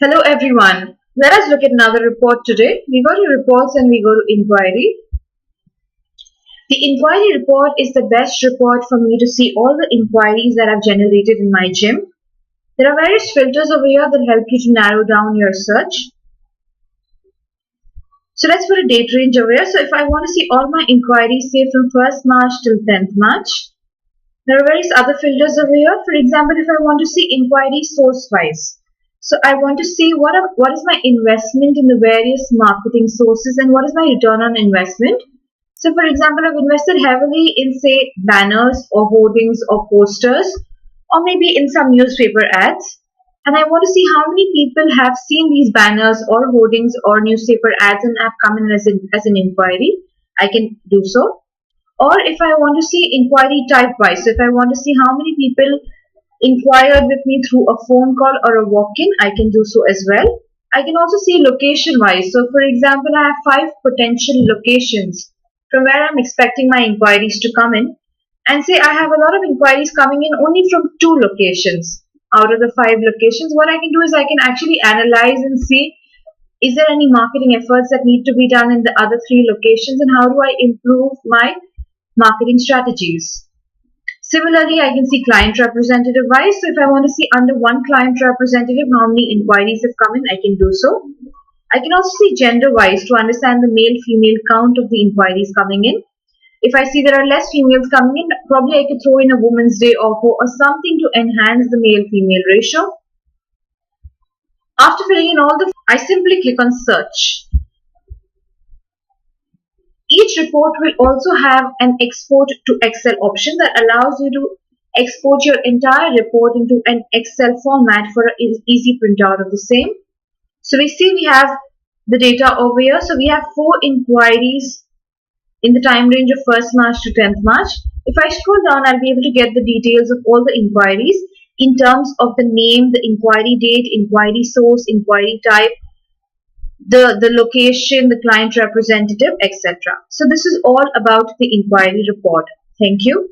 Hello everyone. Let us look at another report today. We go to reports and we go to inquiry. The inquiry report is the best report for me to see all the inquiries that I've generated in my gym. There are various filters over here that help you to narrow down your search. So let's put a date range over here. So if I want to see all my inquiries, say from 1st March till 10th March, there are various other filters over here. For example, if I want to see inquiry source wise. So I want to see what is my investment in the various marketing sources and what is my return on investment. So for example, I've invested heavily in say banners or hoardings or posters or maybe in some newspaper ads. And I want to see how many people have seen these banners or hoardings or newspaper ads and have come in as an inquiry. I can do so. Or if I want to see inquiry type wise, so if I want to see how many people inquired with me through a phone call or a walk-in, I can do so as well. I can also see location-wise. So for example, I have 5 potential locations from where I'm expecting my inquiries to come in. And say I have a lot of inquiries coming in only from 2 locations out of the 5 locations. What I can do is I can actually analyze and see is there any marketing efforts that need to be done in the other 3 locations and how do I improve my marketing strategies. Similarly, I can see client representative wise. So if I want to see under one client representative how many inquiries have come in, I can do so. I can also see gender wise to understand the male female count of the inquiries coming in. If I see there are less females coming in, probably I could throw in a Women's Day offer or something to enhance the male female ratio. After filling in all I simply click on search. Each report will also have an export to Excel option that allows you to export your entire report into an Excel format for an easy printout of the same. So we see we have the data over here. So we have 4 inquiries in the time range of 1st March to 10th March. If I scroll down, I'll be able to get the details of all the inquiries in terms of the name, the inquiry date, inquiry source, inquiry type, the location, the client representative, etc. So this is all about the inquiry report. Thank you.